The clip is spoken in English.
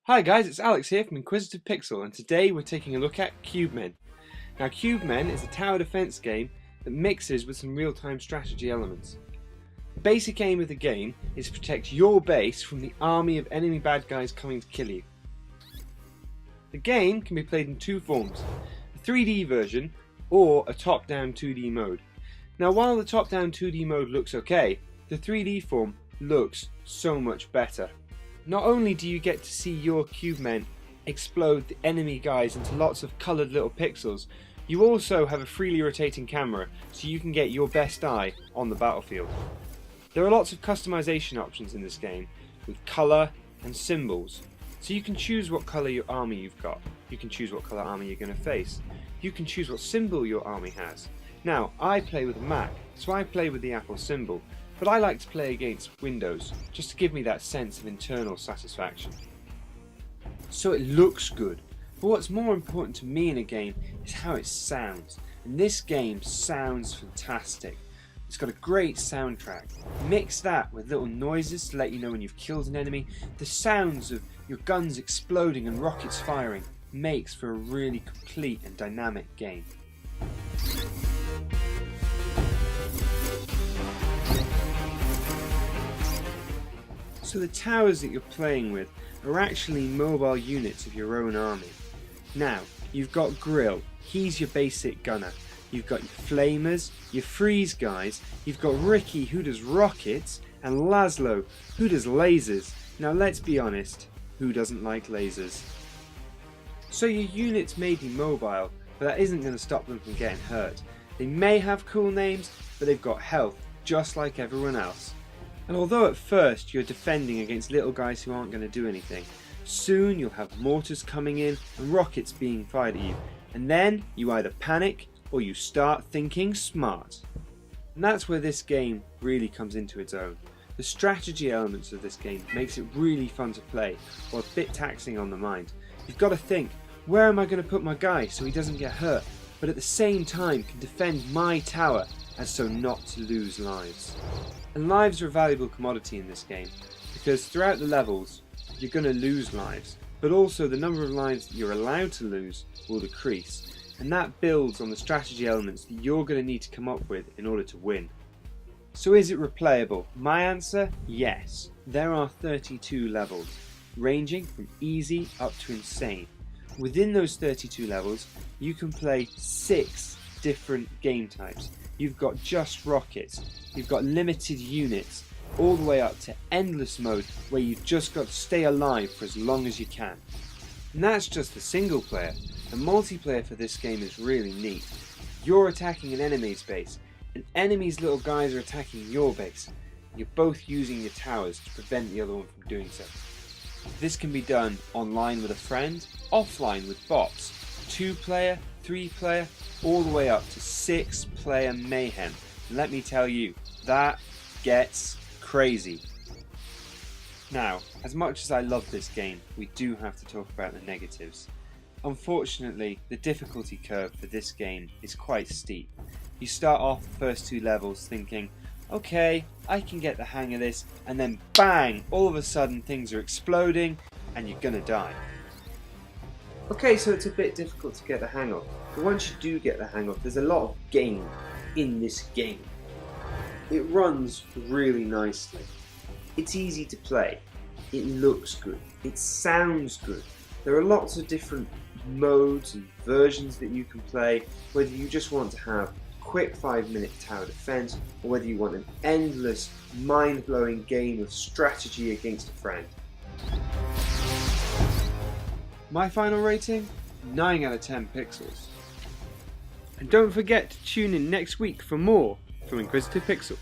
Hi guys, it's Alex here from Inquisitive and today we're taking a look at Cubemen. Now Cubemen is a tower defense game that mixes with some real-time strategy elements. The basic aim of the game is to protect your base from the army of enemy bad guys coming to kill you. The game can be played in two forms, a 3D version or a top-down 2D mode. Now while the top-down 2D mode looks okay, the 3D form looks so much better. Not only do you get to see your Cubemen explode the enemy guys into lots of coloured little pixels, you also have a freely rotating camera so you can get your best eye on the battlefield. There are lots of customization options in this game with colour and symbols, so you can choose what colour your army you've got, you can choose what colour army you're going to face, you can choose what symbol your army has. Now I play with a Mac, so I play with the Apple symbol, but I like to play against Windows, just to give me that sense of internal satisfaction. So it looks good, but what's more important to me in a game is how it sounds, and this game sounds fantastic. It's got a great soundtrack. Mix that with little noises to let you know when you've killed an enemy. The sounds of your guns exploding and rockets firing makes for a really complete and dynamic game. So the towers that you're playing with are actually mobile units of your own army. Now, you've got Grill, he's your basic gunner. You've got your flamers, your freeze guys, you've got Ricky who does rockets, and Laszlo who does lasers. Now let's be honest, who doesn't like lasers? So your units may be mobile, but that isn't going to stop them from getting hurt. They may have cool names, but they've got health, just like everyone else. And although at first you're defending against little guys who aren't going to do anything, soon you'll have mortars coming in and rockets being fired at you, and then you either panic or you start thinking smart. And that's where this game really comes into its own. The strategy elements of this game makes it really fun to play, while a bit taxing on the mind. You've got to think, where am I going to put my guy so he doesn't get hurt, but at the same time can defend my tower as so not to lose lives. And lives are a valuable commodity in this game, because throughout the levels you're going to lose lives, but also the number of lives that you're allowed to lose will decrease, and that builds on the strategy elements that you're going to need to come up with in order to win. So is it replayable? My answer, yes. There are 32 levels, ranging from easy up to insane. Within those 32 levels you can play 6 different game types. You've got just rockets, you've got limited units, all the way up to endless mode where you've just got to stay alive for as long as you can. And that's just the single player. The multiplayer for this game is really neat. You're attacking an enemy's base, and enemy's little guys are attacking your base. You're both using your towers to prevent the other one from doing so. This can be done online with a friend, offline with bots, 2-player, 3-player, all the way up to 6-player mayhem. And let me tell you, that gets crazy. Now, as much as I love this game, we do have to talk about the negatives. Unfortunately, the difficulty curve for this game is quite steep. You start off the first 2 levels thinking, okay, I can get the hang of this, and then bang, all of a sudden things are exploding and you're gonna die. Okay, so it's a bit difficult to get the hang of, but once you do get the hang of, there's a lot of game in this game. It runs really nicely. It's easy to play. It looks good. It sounds good. There are lots of different modes and versions that you can play, whether you just want to have a quick 5-minute tower defense, or whether you want an endless, mind-blowing game of strategy against a friend. My final rating? 9 out of 10 pixels. And don't forget to tune in next week for more from Inquisitive Pixel.